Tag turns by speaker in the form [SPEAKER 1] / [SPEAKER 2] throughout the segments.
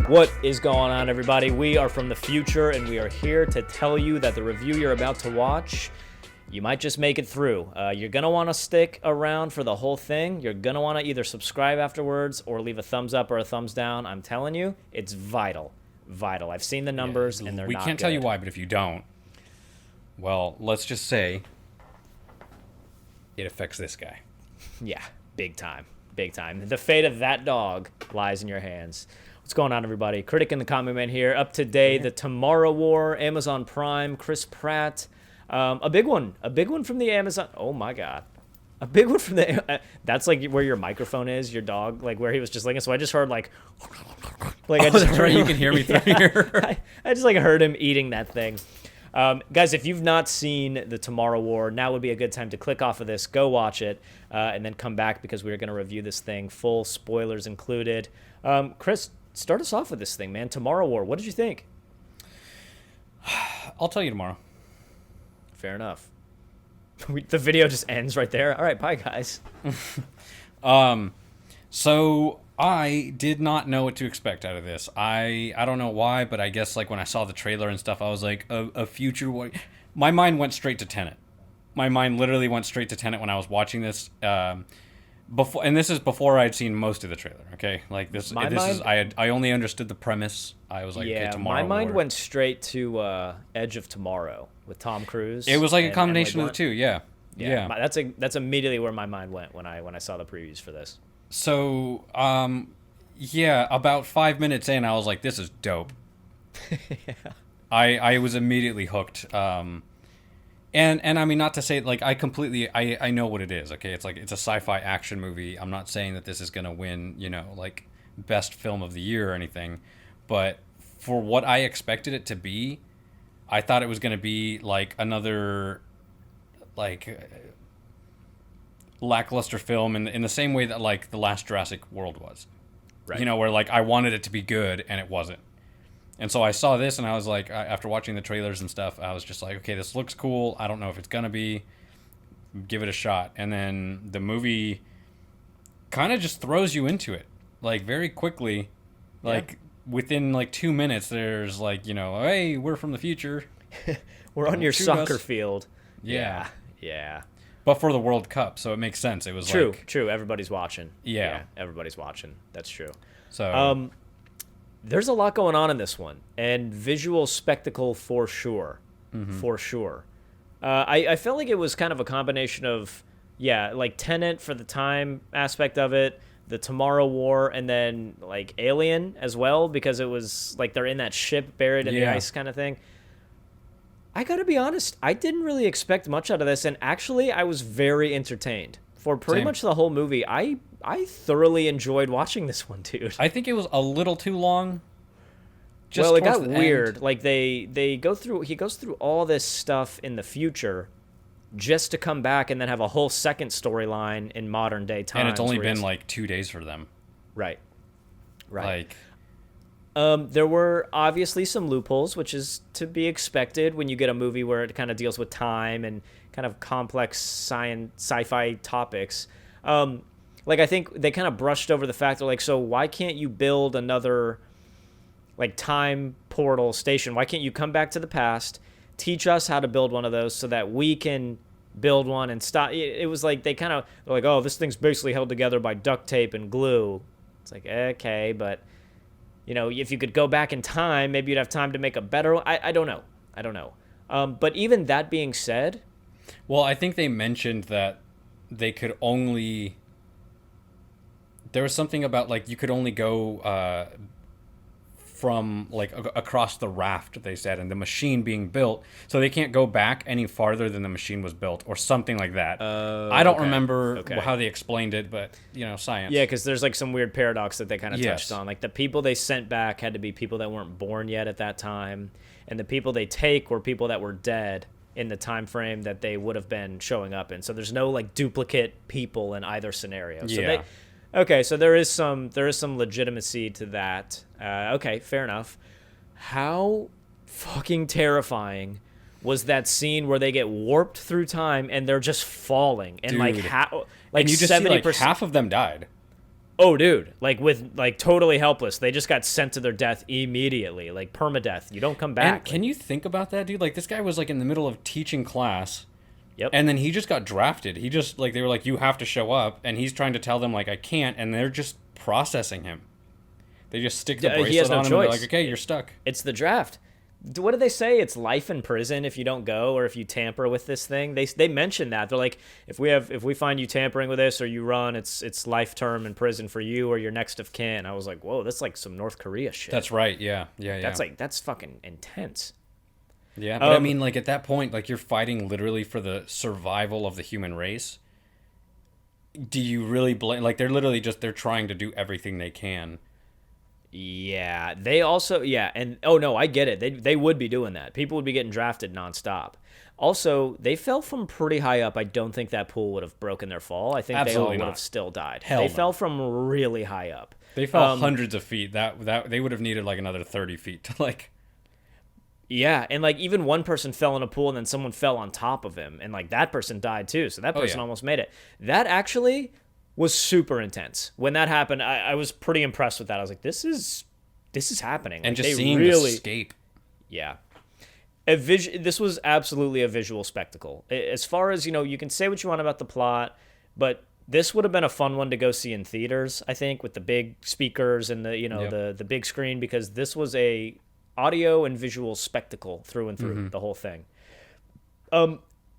[SPEAKER 1] What is going on, everybody? We are from the future, and we are here to tell you that the review you're about to watch, you might just make it through. You're going to want to stick around for the whole thing. You're going to want to either subscribe afterwards or leave a thumbs up or a thumbs down. I'm telling you, it's vital. Vital. I've seen the numbers, and they're not
[SPEAKER 2] We can't tell you why, but if you don't, well, let's just say it affects this guy.
[SPEAKER 1] Yeah, big time. Big time. The fate of that dog lies in your hands. What's going on, everybody? Critic and the Comic Man here. Up today, The Tomorrow War, Amazon Prime, Chris Pratt. A big one from the Amazon. Oh my God. A big one from the. That's like where your microphone is, your dog, like where he was just licking. So I just heard like I just
[SPEAKER 2] heard, you can hear me through here.
[SPEAKER 1] I just like heard him eating that thing. Guys, if you've not seen The Tomorrow War, now would be a good time to click off of this, go watch it, and then come back because we're going to review this thing, full spoilers included. Chris, start us off with this thing, man. Tomorrow War, what did you think?
[SPEAKER 2] I'll tell you tomorrow.
[SPEAKER 1] Fair enough. The video just ends right there. All right, bye, guys.
[SPEAKER 2] So I did not know what to expect out of this. I don't know why, but I guess like when I saw the trailer and stuff, I was like, a future war. My mind went straight to Tenet. My mind literally went straight to Tenet when I was watching this. Before, and this is before I'd seen most of the trailer. Okay, like I only understood the premise. I was like,
[SPEAKER 1] yeah,
[SPEAKER 2] okay, Tomorrow
[SPEAKER 1] my mind
[SPEAKER 2] War.
[SPEAKER 1] went straight to Edge of Tomorrow with Tom Cruise.
[SPEAKER 2] It was like a combination of the two. Yeah.
[SPEAKER 1] That's immediately where my mind went when I saw the previews for this.
[SPEAKER 2] So, yeah, about 5 minutes in, I was like, this is dope.
[SPEAKER 1] Yeah.
[SPEAKER 2] I was immediately hooked. And I mean, not to say, like, I know what it is, okay? It's like, it's a sci-fi action movie. I'm not saying that this is going to win, like, best film of the year or anything. But for what I expected it to be, I thought it was going to be, like, another, like, lackluster film in the same way that, like, the last Jurassic World was. Right. Where, like, I wanted it to be good, and it wasn't. And so I saw this, and I was like, after watching the trailers and stuff, I was just like, okay, this looks cool. I don't know if it's going to be. Give it a shot. And then the movie kind of just throws you into it, like, very quickly. Like, within, like, 2 minutes, there's, like, hey, we're from the future.
[SPEAKER 1] We're on your soccer
[SPEAKER 2] us.
[SPEAKER 1] Field.
[SPEAKER 2] Yeah.
[SPEAKER 1] Yeah.
[SPEAKER 2] But for the World Cup, so it makes sense. It was
[SPEAKER 1] true.
[SPEAKER 2] like...
[SPEAKER 1] True, everybody's watching.
[SPEAKER 2] Yeah.
[SPEAKER 1] Everybody's watching. That's true.
[SPEAKER 2] So...
[SPEAKER 1] there's a lot going on in this one, and visual spectacle for sure. Mm-hmm. For sure. I felt like it was kind of a combination of, like Tenet for the time aspect of it, the Tomorrow War, and then like Alien as well, because it was like they're in that ship buried in the ice kind of thing. I gotta be honest, I didn't really expect much out of this, and actually I was very entertained. For pretty much the whole movie, I thoroughly enjoyed watching this one, dude.
[SPEAKER 2] I think it was a little too long.
[SPEAKER 1] Well, it got weird. End. Like he goes through all this stuff in the future just to come back and then have a whole second storyline in modern day times.
[SPEAKER 2] And it's only been like 2 days for them.
[SPEAKER 1] Right.
[SPEAKER 2] Like
[SPEAKER 1] there were obviously some loopholes, which is to be expected when you get a movie where it kind of deals with time and kind of complex sci-fi topics. Like, I think they kind of brushed over the fact that, like, so why can't you build another, like, time portal station? Why can't you come back to the past, teach us how to build one of those so that we can build one and stop? It was like they're like, oh, this thing's basically held together by duct tape and glue. It's like, okay, but, if you could go back in time, maybe you'd have time to make a better one. I don't know. But even that being said...
[SPEAKER 2] Well, I think they mentioned that they could only... There was something about, like, you could only go from, like, across the raft, they said, and the machine being built, so they can't go back any farther than the machine was built, or something like that. I don't remember how they explained it, but, science.
[SPEAKER 1] Yeah, because there's, like, some weird paradox that they kind of touched on. Like, the people they sent back had to be people that weren't born yet at that time, and the people they take were people that were dead in the time frame that they would have been showing up in. So there's no, like, duplicate people in either scenario. So okay, so there is some legitimacy to that. Okay, fair enough. How fucking terrifying was that scene where they get warped through time and they're just falling and
[SPEAKER 2] Dude.
[SPEAKER 1] like
[SPEAKER 2] and you just
[SPEAKER 1] 70%.
[SPEAKER 2] see, like, half of them died.
[SPEAKER 1] Oh, dude, like with like totally helpless. They just got sent to their death immediately, like permadeath. You don't come back.
[SPEAKER 2] And can you think about that, dude? Like this guy was like in the middle of teaching class.
[SPEAKER 1] Yep.
[SPEAKER 2] And then he just got drafted. He just like they were like, you have to show up, and he's trying to tell them like I can't, and they're just processing him. They just stick the bracelet
[SPEAKER 1] he has no
[SPEAKER 2] on him.
[SPEAKER 1] choice.
[SPEAKER 2] And they're like, okay, you're stuck.
[SPEAKER 1] It's the draft. What do they say? It's life in prison if you don't go or if you tamper with this thing. They mention that. They're like, if we find you tampering with this or you run, it's life term in prison for you or your next of kin. I was like, whoa, that's like some North Korea shit.
[SPEAKER 2] That's right. Yeah.
[SPEAKER 1] That's fucking intense.
[SPEAKER 2] Yeah, but I mean, like at that point, like you're fighting literally for the survival of the human race. Do you really blame? Like they're literally they're trying to do everything they can.
[SPEAKER 1] Yeah, they also and oh no, I get it. They would be doing that. People would be getting drafted nonstop. Also, they fell from pretty high up. I don't think that pool would have broken their fall. I think
[SPEAKER 2] Absolutely
[SPEAKER 1] they all would
[SPEAKER 2] not.
[SPEAKER 1] have still died.
[SPEAKER 2] Hell
[SPEAKER 1] they
[SPEAKER 2] no.
[SPEAKER 1] fell from really high up.
[SPEAKER 2] They fell hundreds of feet. That they would have needed like another 30 feet to like.
[SPEAKER 1] Yeah, and like even one person fell in a pool and then someone fell on top of him and like that person died too. So that person almost made it. That actually was super intense. When that happened, I was pretty impressed with that. I was like, this is happening.
[SPEAKER 2] And
[SPEAKER 1] like,
[SPEAKER 2] just seeing the escape.
[SPEAKER 1] Yeah. This was absolutely a visual spectacle. As far as, you can say what you want about the plot, but this would have been a fun one to go see in theaters, I think, with the big speakers and the big screen, because this was a audio and visual spectacle through and through, the whole thing.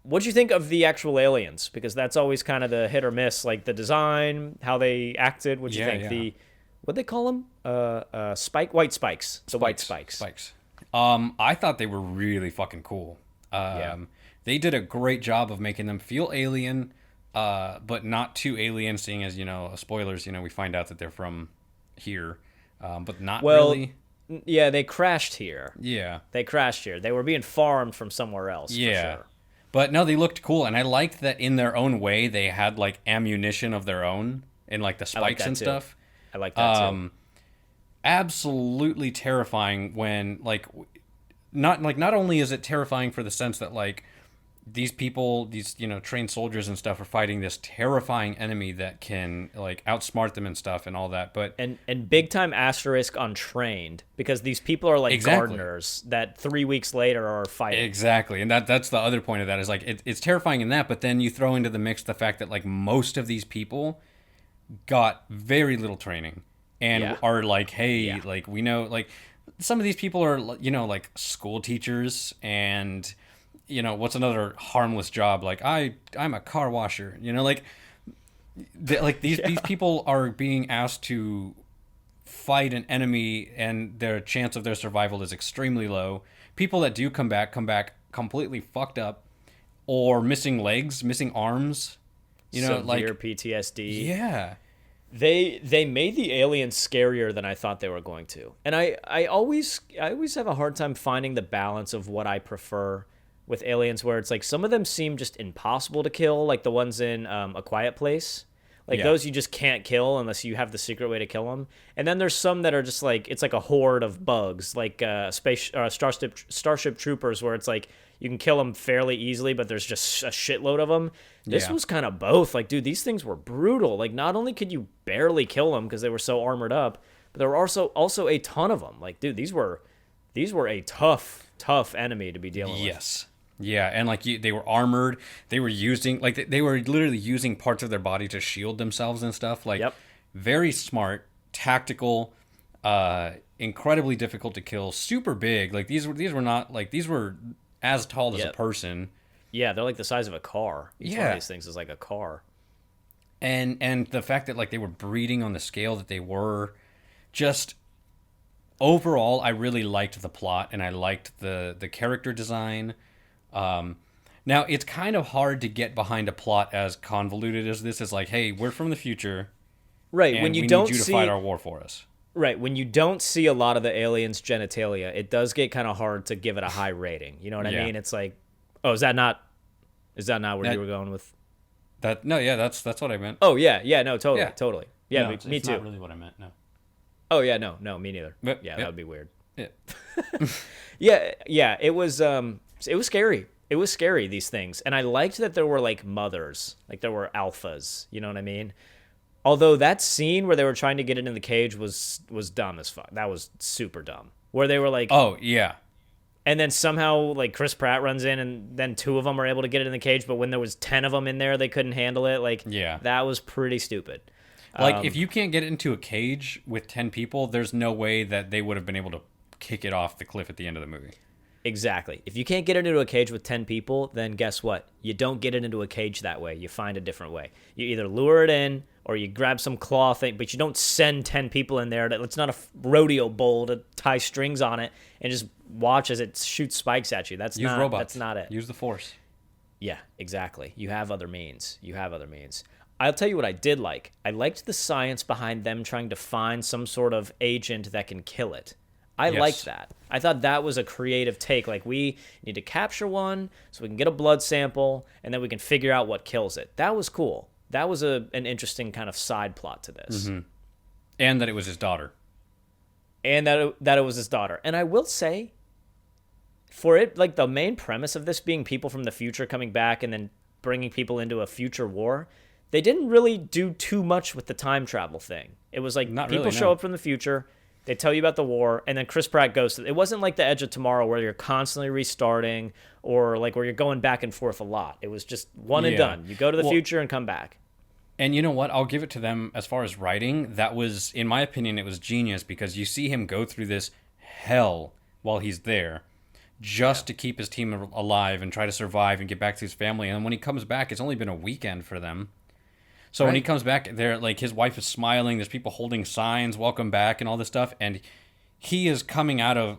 [SPEAKER 1] What'd you think of the actual aliens? Because that's always kind of the hit or miss, like the design, how they acted. What'd you think?
[SPEAKER 2] Yeah.
[SPEAKER 1] What'd they call them? White spikes. The white spikes.
[SPEAKER 2] Spikes. I thought they were really fucking cool. They did a great job of making them feel alien, but not too alien, seeing as, spoilers, we find out that they're from here, but not really.
[SPEAKER 1] Yeah, they crashed here.
[SPEAKER 2] Yeah.
[SPEAKER 1] They crashed here. They were being farmed from somewhere else,
[SPEAKER 2] Yeah.
[SPEAKER 1] for sure.
[SPEAKER 2] But no, they looked cool, and I liked that in their own way they had like ammunition of their own and like the spikes and stuff.
[SPEAKER 1] I like that too.
[SPEAKER 2] Absolutely terrifying when not only is it terrifying for the sense that like these people, these trained soldiers and stuff are fighting this terrifying enemy that can like outsmart them and stuff and all that, but
[SPEAKER 1] and big time asterisk on trained, because these people are like gardeners that 3 weeks later are fighting.
[SPEAKER 2] Exactly, and that's the other point of that is like it's terrifying in that, but then you throw into the mix the fact that like most of these people got very little training and are like, hey, like we know like some of these people are like school teachers and what's another harmless job? Like I'm a car washer, like these people are being asked to fight an enemy and their chance of their survival is extremely low. People that do come back completely fucked up or missing legs, missing arms,
[SPEAKER 1] severe
[SPEAKER 2] like
[SPEAKER 1] PTSD.
[SPEAKER 2] Yeah.
[SPEAKER 1] They made the aliens scarier than I thought they were going to. And I always have a hard time finding the balance of what I prefer with aliens, where it's like some of them seem just impossible to kill, like the ones in A Quiet Place. Like those you just can't kill unless you have the secret way to kill them. And then there's some that are just like, it's like a horde of bugs, like Starship Troopers, where it's like you can kill them fairly easily, but there's just a shitload of them. This was kind of both. Like, dude, these things were brutal. Like, not only could you barely kill them because they were so armored up, but there were also a ton of them. Like, dude, these were a tough enemy to be dealing with.
[SPEAKER 2] Yes. Yeah, and like they were armored. They were using they were literally using parts of their body to shield themselves and stuff. Like, very smart, tactical, incredibly difficult to kill, super big. Like these were not like these were as tall as a person.
[SPEAKER 1] Yeah, they're like the size of a car. Each one of these things is like a car.
[SPEAKER 2] And the fact that like they were breeding on the scale that they were, just overall, I really liked the plot and I liked the character design. Now it's kind of hard to get behind a plot as convoluted as this. Is like, hey, we're from the future,
[SPEAKER 1] right?
[SPEAKER 2] And
[SPEAKER 1] when you
[SPEAKER 2] we
[SPEAKER 1] don't
[SPEAKER 2] need you to fight our war for us.
[SPEAKER 1] Right, when you don't see a lot of the aliens' genitalia, it does get kind of hard to give it a high rating. You know what I mean? It's like, oh, is that not where you were going with
[SPEAKER 2] that? No, yeah, that's what I meant.
[SPEAKER 1] Oh yeah, no, totally. Yeah,
[SPEAKER 2] no,
[SPEAKER 1] me
[SPEAKER 2] it's
[SPEAKER 1] too.
[SPEAKER 2] Not really what I meant. No.
[SPEAKER 1] Oh yeah, no, me neither.
[SPEAKER 2] Yep,
[SPEAKER 1] that would be weird.
[SPEAKER 2] Yeah.
[SPEAKER 1] yeah. It was scary. It was scary, these things, and I liked that there were like mothers, like there were alphas. You know what I mean? Although that scene where they were trying to get it in the cage was dumb as fuck. That was super dumb. Where they were like,
[SPEAKER 2] Oh yeah,
[SPEAKER 1] and then somehow like Chris Pratt runs in, and then two of them are able to get it in the cage. But when there was 10 of them in there, they couldn't handle it. Like,
[SPEAKER 2] yeah.
[SPEAKER 1] that was pretty stupid.
[SPEAKER 2] Like if you can't get it into a cage with 10 people, there's no way that they would have been able to kick it off the cliff at the end of the movie.
[SPEAKER 1] Exactly. If you can't get it into a cage with 10 people, then guess what? You don't get it into a cage that way. You find a different way. You either lure it in or you grab some claw thing, but you don't send 10 people in there. It's not a rodeo bull to tie strings on it and just watch as it shoots spikes at you. Use
[SPEAKER 2] robots.
[SPEAKER 1] That's not it.
[SPEAKER 2] Use the Force.
[SPEAKER 1] Yeah, exactly. You have other means. I'll tell you what I did like. I liked the science behind them trying to find some sort of agent that can kill it. I liked that. I thought that was a creative take. Like, we need to capture one so we can get a blood sample, and then we can figure out what kills it. That was cool. That was an interesting kind of side plot to this.
[SPEAKER 2] Mm-hmm. And that it was his daughter.
[SPEAKER 1] And that it was his daughter. And I will say, for it, like, the main premise of this being people from the future coming back and then bringing people into a future war, they didn't really do too much with the time travel thing. It was like people show up from the future, they tell you about the war, and then Chris Pratt goes to... It wasn't like The Edge of Tomorrow where you're constantly restarting or like where you're going back and forth a lot. It was just one and done. You go to the future and come back.
[SPEAKER 2] And you know what? I'll give it to them as far as writing. That was, in my opinion, it was genius because you see him go through this hell while he's there just to keep his team alive and try to survive and get back to his family. And when he comes back, it's only been a weekend for them. So when he comes back, there, like, his wife is smiling. There's people holding signs, "Welcome back," and all this stuff. And he is coming out of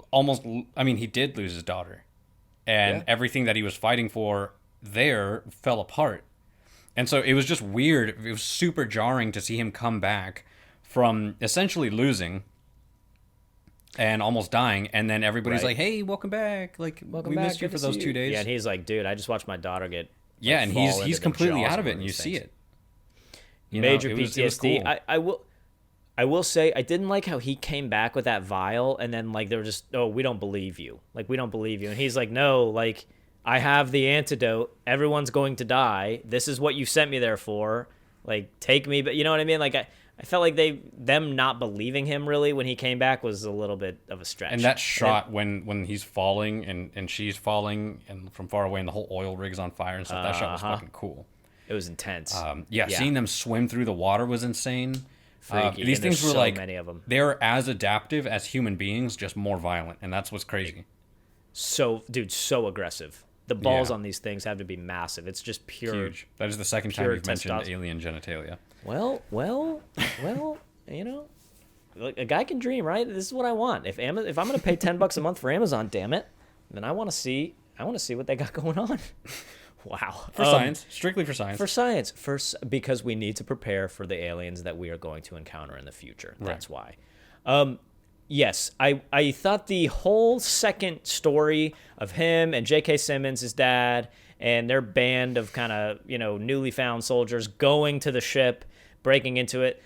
[SPEAKER 2] almost. I mean, he did lose his daughter, and everything that he was fighting for there fell apart. And so it was just weird. It was super jarring to see him come back from essentially losing and almost dying, and then everybody's like, "Hey, welcome back! Like, we missed you for those 2 days."
[SPEAKER 1] Yeah, and he's like, "Dude, I just watched my daughter get."
[SPEAKER 2] Yeah, and he's completely out of it, and you see it.
[SPEAKER 1] Major PTSD. It was cool. I will say I didn't like how he came back with that vial, and then like they were just, "Oh, we don't believe you. Like, we don't believe you." And he's like, "No, like, I have the antidote. Everyone's going to die. This is what you sent me there for. Like, take me." But you know what I mean? Like, I felt like them not believing him really when he came back was a little bit of a stretch.
[SPEAKER 2] And that shot when he's falling and she's falling and from far away and the whole oil rig's on fire and stuff, that shot was fucking cool.
[SPEAKER 1] It was intense.
[SPEAKER 2] Seeing them swim through the water was insane.
[SPEAKER 1] Freaky.
[SPEAKER 2] These things were
[SPEAKER 1] so
[SPEAKER 2] like,
[SPEAKER 1] many of them.
[SPEAKER 2] They're as adaptive as human beings, just more violent, and that's what's crazy.
[SPEAKER 1] So aggressive. The balls on these things have to be massive. It's just pure.
[SPEAKER 2] Huge. That is the second time you've mentioned alien genitalia.
[SPEAKER 1] Well, you know, a guy can dream, right? This is what I want. If I'm going to pay $10 a month for Amazon, damn it, then I want to see what they got going on. Wow.
[SPEAKER 2] For science, strictly for science.
[SPEAKER 1] For science, because we need to prepare for the aliens that we are going to encounter in the future. That's why. Yes, I thought the whole second story of him and J.K. Simmons, his dad, and their band of kind of, newly found soldiers going to the ship, breaking into it,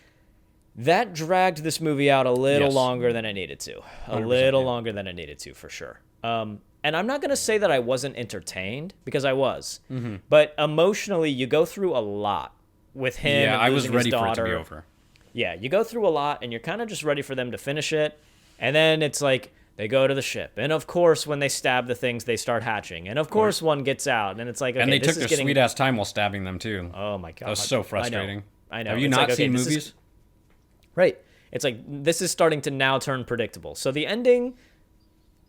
[SPEAKER 1] that dragged this movie out a little longer than it needed to. Longer than it needed to, for sure. And I'm not going to say that I wasn't entertained, because I was. Mm-hmm. But emotionally, you go through a lot with him.
[SPEAKER 2] Yeah, I was ready for it to be over.
[SPEAKER 1] Yeah, you go through a lot, and you're kind of just ready for them to finish it. And then it's like, they go to the ship. And of course, when they stab the things, they start hatching. And of course, one gets out. And it's like, okay,
[SPEAKER 2] and they took their sweet-ass time while stabbing them, too.
[SPEAKER 1] Oh, my God.
[SPEAKER 2] That was so frustrating.
[SPEAKER 1] I know.
[SPEAKER 2] Have you not seen movies?
[SPEAKER 1] Right. It's like, this is starting to now turn predictable. So the ending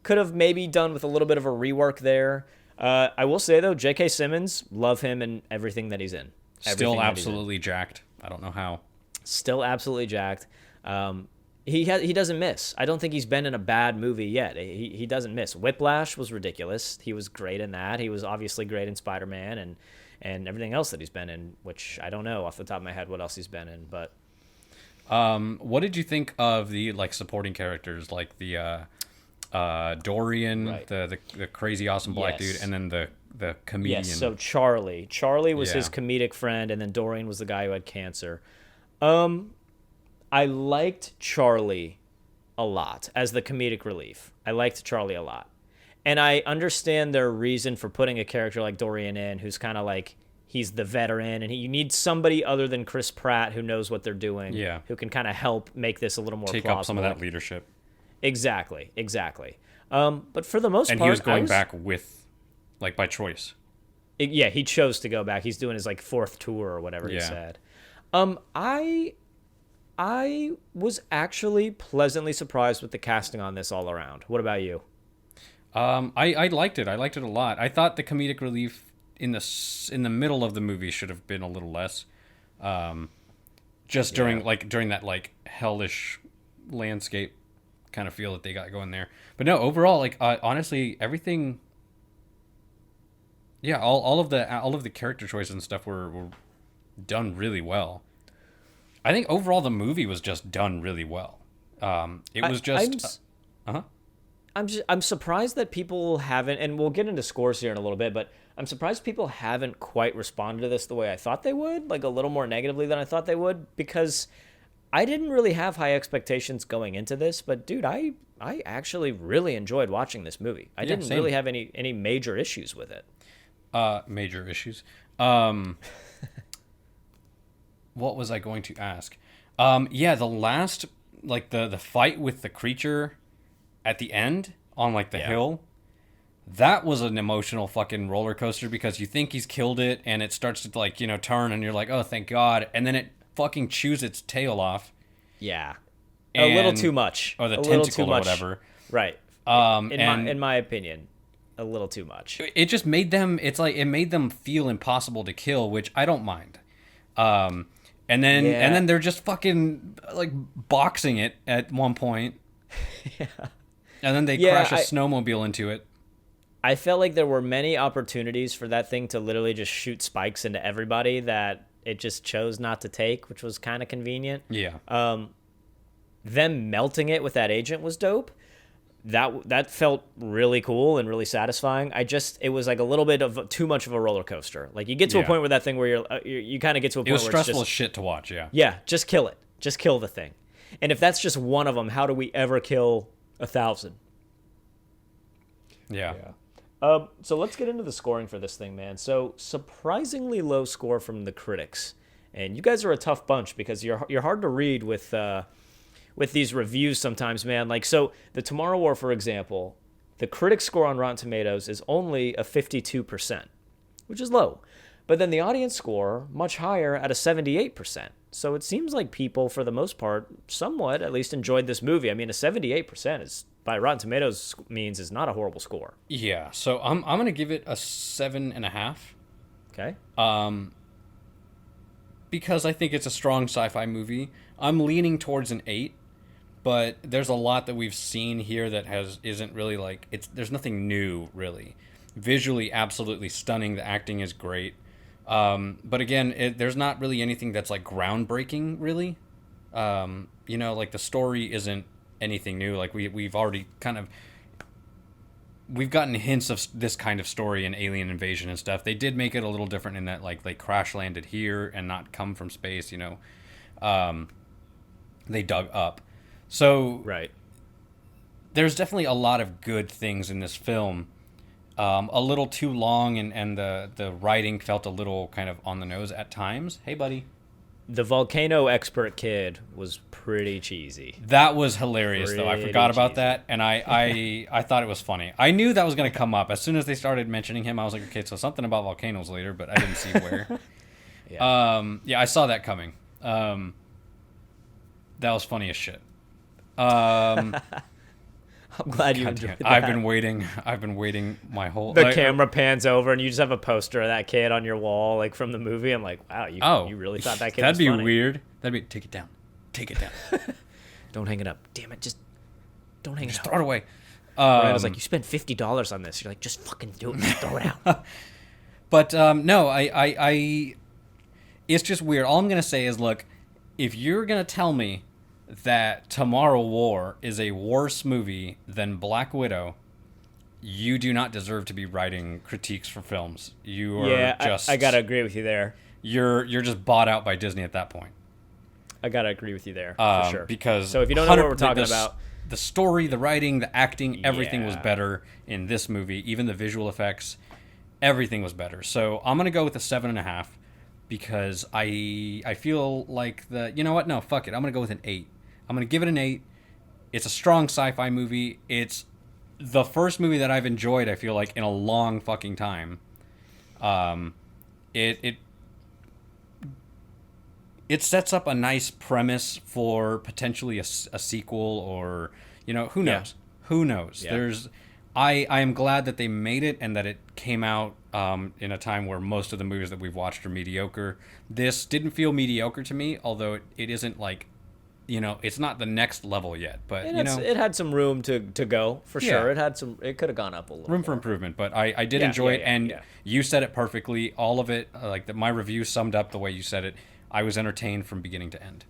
[SPEAKER 1] could have maybe done with a little bit of a rework there. I will say, though, J.K. Simmons, love him and everything that he's in.
[SPEAKER 2] Still absolutely jacked. I don't know how.
[SPEAKER 1] Still absolutely jacked. He doesn't miss. I don't think he's been in a bad movie yet. He doesn't miss. Whiplash was ridiculous. He was great in that. He was obviously great in Spider-Man and everything else that he's been in, which I don't know off the top of my head what else he's been in. But
[SPEAKER 2] what did you think of the supporting characters, like the Dorian, the crazy awesome black dude, and then the comedian?
[SPEAKER 1] Yes. So Charlie was his comedic friend, and then Dorian was the guy who had cancer. I liked Charlie a lot as the comedic relief. I liked Charlie a lot. And I understand their reason for putting a character like Dorian in, who's kind of like, he's the veteran, and you need somebody other than Chris Pratt who knows what they're doing, who can kind of help make this a little more
[SPEAKER 2] take
[SPEAKER 1] plausible.
[SPEAKER 2] up some of that leadership.
[SPEAKER 1] Exactly. But for the most part,
[SPEAKER 2] he was going back with, like, by choice.
[SPEAKER 1] He chose to go back. He's doing his like 4th tour or whatever he said. I was actually pleasantly surprised with the casting on this all around. What about you?
[SPEAKER 2] I liked it. I liked it a lot. I thought the comedic relief in the middle of the movie should have been a little less. Just during that like hellish landscape kind of feel that they got going there. But no, overall, like honestly, everything. Yeah, all of the character choices and stuff were done really well. I think overall the movie was just done really well.
[SPEAKER 1] I'm surprised that people haven't, and we'll get into scores here in a little bit, but I'm surprised people haven't quite responded to this the way I thought they would, like a little more negatively than I thought they would, because I didn't really have high expectations going into this, but dude, I actually really enjoyed watching this movie. I didn't really have any major issues with it.
[SPEAKER 2] Major issues. What was I going to ask? The last, like the fight with the creature at the end on like the hill, that was an emotional fucking roller coaster because you think he's killed it and it starts to like, turn and you're like, oh, thank God. And then it fucking chews its tail off.
[SPEAKER 1] Yeah. A little too much.
[SPEAKER 2] Or the tentacle or whatever.
[SPEAKER 1] Right. In my opinion, a little too much.
[SPEAKER 2] It just made them, it made them feel impossible to kill, which I don't mind. And then they're just fucking like boxing it at one point.
[SPEAKER 1] Yeah.
[SPEAKER 2] And then they crash a snowmobile into it.
[SPEAKER 1] I felt like there were many opportunities for that thing to literally just shoot spikes into everybody that it just chose not to take, which was kind of convenient.
[SPEAKER 2] Yeah.
[SPEAKER 1] Them melting it with that agent was dope. That felt really cool and really satisfying. It was like a little bit of too much of a roller coaster. Like you get to a point where that thing where you kind of get to a point where
[SPEAKER 2] stressful
[SPEAKER 1] it's
[SPEAKER 2] as shit to watch. Yeah.
[SPEAKER 1] Yeah. Just kill it. Just kill the thing. And if that's just one of them, how do we ever kill 1,000?
[SPEAKER 2] Yeah.
[SPEAKER 1] So let's get into the scoring for this thing, man. So surprisingly low score from the critics, and you guys are a tough bunch because you're hard to read with these reviews sometimes, man. Like so, the Tomorrow War, for example, the critic score on Rotten Tomatoes is only a 52%, which is low, but then the audience score much higher at a 78%. So it seems like people, for the most part, somewhat at least enjoyed this movie. I mean, a 78% is, by Rotten Tomatoes means, is not a horrible score.
[SPEAKER 2] Yeah, so I'm gonna give it a 7.5.
[SPEAKER 1] Okay.
[SPEAKER 2] Because I think it's a strong sci-fi movie. I'm leaning towards an 8, but there's a lot that we've seen here that isn't really like there's nothing new really. Visually, absolutely stunning. The acting is great. But again, there's not really anything that's like groundbreaking, really. Like the story isn't anything new. Like we've already we've gotten hints of this kind of story in Alien Invasion and stuff. They did make it a little different in that like they crash landed here and not come from space. They dug up. So
[SPEAKER 1] right.
[SPEAKER 2] There's definitely a lot of good things in this film. A little too long, and the writing felt a little kind of on the nose at times. Hey, buddy.
[SPEAKER 1] The volcano expert kid was pretty cheesy.
[SPEAKER 2] That was hilarious, though. I forgot about that, and I thought it was funny. I knew that was going to come up. As soon as they started mentioning him, I was like, okay, so something about volcanoes later, but I didn't see where. I saw that coming. That was funny as shit.
[SPEAKER 1] I'm glad you enjoyed that.
[SPEAKER 2] I've been waiting my whole...
[SPEAKER 1] The camera pans over and you just have a poster of that kid on your wall, like from the movie. I'm like, wow, you really thought that kid was funny.
[SPEAKER 2] That'd be weird. Take it down.
[SPEAKER 1] Don't hang it up. Damn it, just don't hang it up.
[SPEAKER 2] Just throw it away.
[SPEAKER 1] I was like, you spent $50 on this. You're like, just fucking do it. Just throw it out.
[SPEAKER 2] But no, I it's just weird. All I'm going to say is, look, if you're going to tell me that Tomorrow War is a worse movie than Black Widow, you do not deserve to be writing critiques for films. You are
[SPEAKER 1] I gotta agree with you there.
[SPEAKER 2] You're just bought out by Disney at that point.
[SPEAKER 1] I gotta agree with you there for sure.
[SPEAKER 2] Because
[SPEAKER 1] so if you don't know what we're talking about,
[SPEAKER 2] the story, the writing, the acting, everything was better in this movie. Even the visual effects. everything was better. So I'm gonna go with a 7.5 because I feel like you know what? No, fuck it. I'm gonna go with an 8. I'm gonna give it an 8. It's a strong sci-fi movie. It's the first movie that I've enjoyed, I feel like, in a long fucking time. It sets up a nice premise for potentially a sequel, or who knows? Who knows?
[SPEAKER 1] Yeah.
[SPEAKER 2] I am glad that they made it and that it came out in a time where most of the movies that we've watched are mediocre. This didn't feel mediocre to me, although it isn't like, it's not the next level yet. But
[SPEAKER 1] it had some room to go for sure. It could have gone up a little
[SPEAKER 2] room for improvement. But I did enjoy it, and you said it perfectly. All of it, my review summed up the way you said it. I was entertained from beginning to end.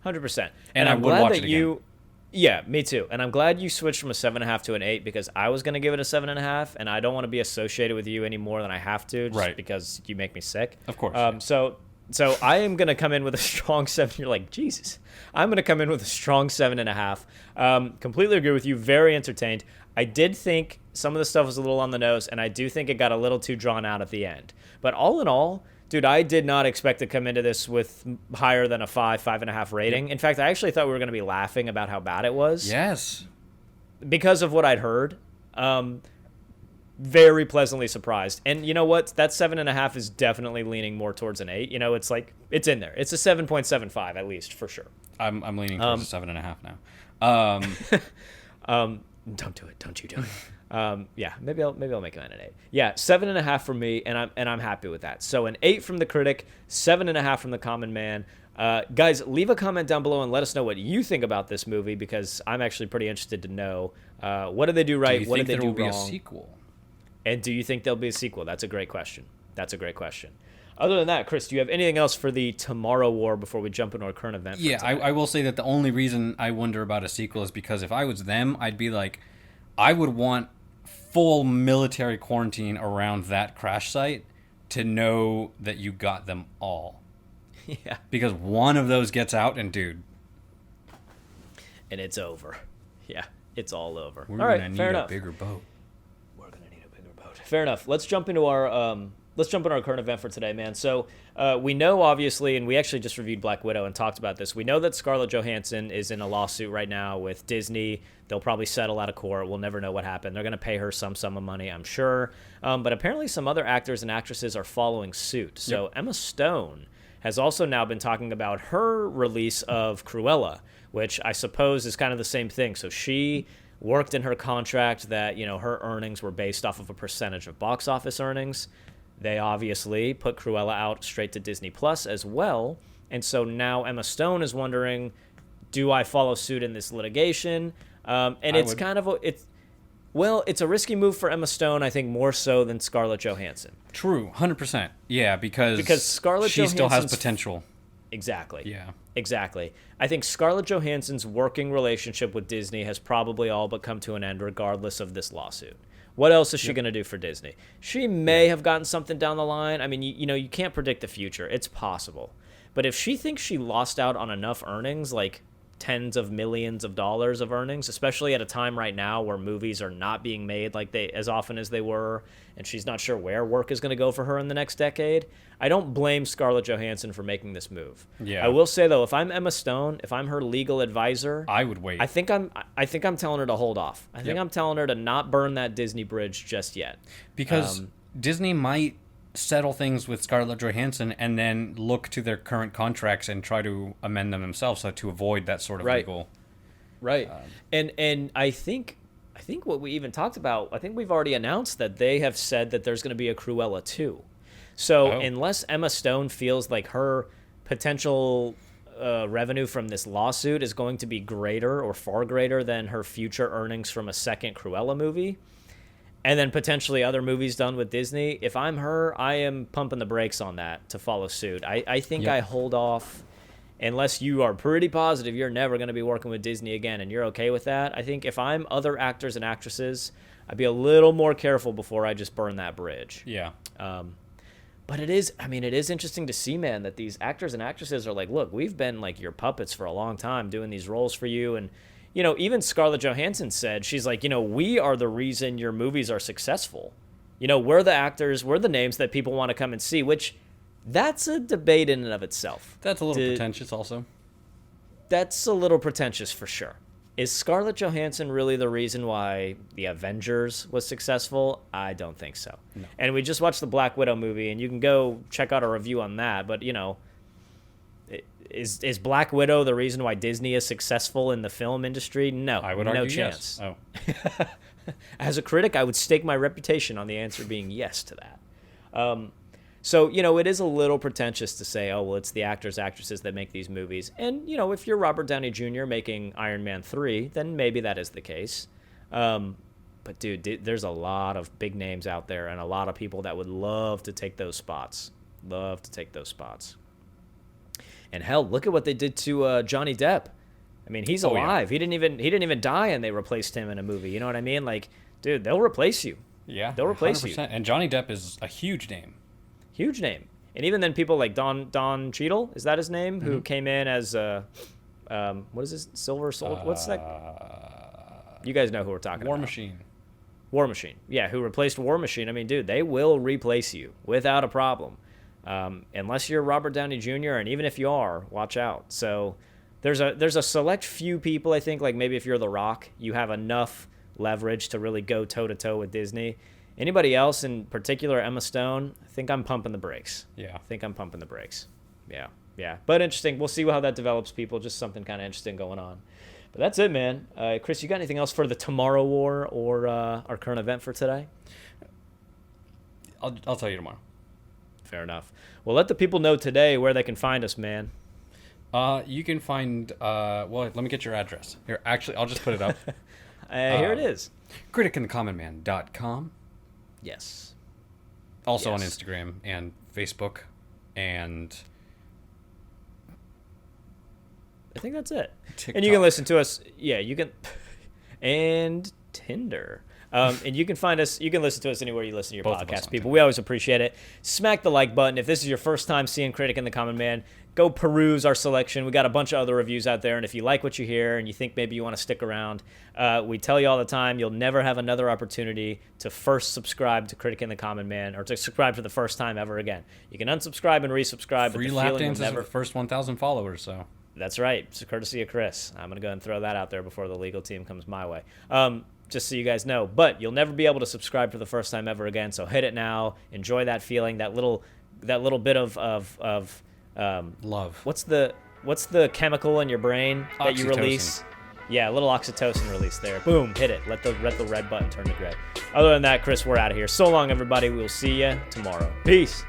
[SPEAKER 1] 100%.
[SPEAKER 2] And I'm glad that you.
[SPEAKER 1] Yeah, me too. And I'm glad you switched from a 7.5 to an 8 because I was going to give it a 7.5, and I don't want to be associated with you any more than I have to, just because you make me sick.
[SPEAKER 2] Of course.
[SPEAKER 1] So I am going to come in with a strong 7. You're like, Jesus. I'm going to come in with a strong 7.5. Completely agree with you. Very entertained. I did think some of the stuff was a little on the nose, and I do think it got a little too drawn out at the end. But all in all, dude, I did not expect to come into this with higher than a 5.5 rating. Yep. In fact, I actually thought we were going to be laughing about how bad it was.
[SPEAKER 2] Yes.
[SPEAKER 1] Because of what I'd heard. Very pleasantly surprised. And you know what? That 7.5 is definitely leaning more towards an 8. It's like, it's in there. It's a 7.75 at least, for sure.
[SPEAKER 2] I'm leaning towards a 7.5 now.
[SPEAKER 1] Don't do it. Don't you do it. Yeah, maybe I'll make it an 8. Yeah, 7.5 from me, and I'm happy with that. So an 8 from the critic, 7.5 from the common man. Guys, leave a comment down below and let us know what you think about this movie, because I'm actually pretty interested to know what did they do right, what did they do wrong.
[SPEAKER 2] Do you think there will be a sequel?
[SPEAKER 1] And do you think there'll be a sequel? That's a great question. Other than that, Chris, do you have anything else for the Tomorrow War before we jump into our current event?
[SPEAKER 2] Yeah, I will say that the only reason I wonder about a sequel is because if I was them, I'd be like, I would want full military quarantine around that crash site to know that you got them all.
[SPEAKER 1] Yeah.
[SPEAKER 2] Because one of those gets out, and dude.
[SPEAKER 1] And it's over. Yeah, it's all over.
[SPEAKER 2] We're going to need a bigger boat.
[SPEAKER 1] Fair enough. Let's jump into our current event for today, man. So we know, obviously, and we actually just reviewed Black Widow and talked about this. We know that Scarlett Johansson is in a lawsuit right now with Disney. They'll probably settle out of court. We'll never know what happened. They're going to pay her some sum of money, I'm sure. But apparently some other actors and actresses are following suit. So yep. Emma Stone has also now been talking about her release of Cruella, which I suppose is kind of the same thing. So she worked in her contract that, her earnings were based off of a percentage of box office earnings. They obviously put Cruella out straight to Disney Plus as well. And so now Emma Stone is wondering, do I follow suit in this litigation? It's a risky move for Emma Stone, I think, more so than Scarlett Johansson.
[SPEAKER 2] True, 100%. Yeah, because
[SPEAKER 1] Scarlett
[SPEAKER 2] she still has potential.
[SPEAKER 1] Exactly.
[SPEAKER 2] Yeah.
[SPEAKER 1] Exactly. I think Scarlett Johansson's working relationship with Disney has probably all but come to an end regardless of this lawsuit. What else is she going to do for Disney? She may have gotten something down the line. I mean, you can't predict the future. It's possible. But if she thinks she lost out on enough earnings, like tens of millions of dollars of earnings, especially at a time right now where movies are not being made like they as often as they were, and she's not sure where work is going to go for her in the next decade, I don't blame Scarlett Johansson for making this move.
[SPEAKER 2] Yeah.
[SPEAKER 1] I will say though, if I'm Emma Stone, if I'm her legal advisor,
[SPEAKER 2] I would wait.
[SPEAKER 1] I think I'm telling her to hold off. I think I'm telling her to not burn that Disney bridge just yet.
[SPEAKER 2] Because Disney might settle things with Scarlett Johansson and then look to their current contracts and try to amend them themselves to avoid that sort of legal.
[SPEAKER 1] Right. And I think what we even talked about, I think we've already announced that they have said that there's going to be a Cruella 2. So unless Emma Stone feels like her potential revenue from this lawsuit is going to be greater or far greater than her future earnings from a second Cruella movie, and then potentially other movies done with Disney, if I'm her, I am pumping the brakes on that to follow suit. I think I hold off unless you are pretty positive you're never going to be working with Disney again and you're okay with that. I think if I'm other actors and actresses, I'd be a little more careful before I just burn that bridge.
[SPEAKER 2] Yeah.
[SPEAKER 1] But it is interesting to see, man, that these actors and actresses are like, look, we've been like your puppets for a long time doing these roles for you. And, even Scarlett Johansson said, she's like, we are the reason your movies are successful. We're the actors, we're the names that people want to come and see, which that's a debate in and of itself.
[SPEAKER 2] That's a little pretentious also.
[SPEAKER 1] That's a little pretentious for sure. Is Scarlett Johansson really the reason why the Avengers was successful? I don't think so. No. And we just watched the Black Widow movie, and you can go check out a review on that. But, is Black Widow the reason why Disney is successful in the film industry? No.
[SPEAKER 2] I would argue
[SPEAKER 1] no chance.
[SPEAKER 2] Yes. Oh.
[SPEAKER 1] As a critic, I would stake my reputation on the answer being yes to that. So, it is a little pretentious to say, oh, well, it's the actors, actresses that make these movies. And, if you're Robert Downey Jr. making Iron Man 3, then maybe that is the case. But, dude, there's a lot of big names out there and a lot of people that would love to take those spots. Love to take those spots. And, hell, look at what they did to Johnny Depp. I mean, he's alive. Yeah. He didn't even die, and they replaced him in a movie. You know what I mean? Like, dude, they'll replace you.
[SPEAKER 2] Yeah,
[SPEAKER 1] they'll replace
[SPEAKER 2] 100%.
[SPEAKER 1] you.
[SPEAKER 2] And Johnny Depp is a huge name.
[SPEAKER 1] Huge name. And even then people like Don Cheadle, is that his name? Mm-hmm. Who came in as what is this? Silver Soldier? What's that? You guys know who we're talking about.
[SPEAKER 2] War Machine.
[SPEAKER 1] War Machine. Yeah, who replaced War Machine. I mean, dude, they will replace you without a problem. Unless you're Robert Downey Jr., and even if you are, watch out. So there's a select few people, I think, like maybe if you're The Rock, you have enough leverage to really go toe-to-toe with Disney. Anybody else, in particular Emma Stone, I think I'm pumping the brakes.
[SPEAKER 2] Yeah.
[SPEAKER 1] I think I'm pumping the brakes. Yeah. But interesting. We'll see how that develops, people. Just something kind of interesting going on. But that's it, man. Chris, you got anything else for the Tomorrow War or our current event for today?
[SPEAKER 2] I'll tell you tomorrow.
[SPEAKER 1] Fair enough. Well, let the people know today where they can find us, man.
[SPEAKER 2] You can find, let me get your address. Here, actually, I'll just put it up.
[SPEAKER 1] Here it is.
[SPEAKER 2] CriticandTheCommonMan.com.
[SPEAKER 1] Yes.
[SPEAKER 2] Also on Instagram and Facebook and
[SPEAKER 1] I think that's it.
[SPEAKER 2] TikTok.
[SPEAKER 1] And you can listen to us. Yeah, you can. And Tinder. And you can find us. You can listen to us anywhere you listen to your podcast, people. We always appreciate it. Smack the like button. If this is your first time seeing Critic and the Common Man, go peruse our selection. We got a bunch of other reviews out there. And if you like what you hear and you think maybe you want to stick around, we tell you all the time, you'll never have another opportunity to first subscribe to Critic and the Common Man or to subscribe for the first time ever again. You can unsubscribe and resubscribe.
[SPEAKER 2] Free lap dances for the first 1,000 followers. So
[SPEAKER 1] that's right. It's a courtesy of Chris. I'm going to go and throw that out there before the legal team comes my way. Just so you guys know. But you'll never be able to subscribe for the first time ever again. So hit it now. Enjoy that feeling, that little bit of
[SPEAKER 2] love.
[SPEAKER 1] What's the chemical in your brain that
[SPEAKER 2] Oxytocin.
[SPEAKER 1] You release? Yeah, a little oxytocin release there. Boom, hit it. Let the red button turn to gray. Other than that, Chris, we're out of here. So long, everybody. We will see you tomorrow. Peace.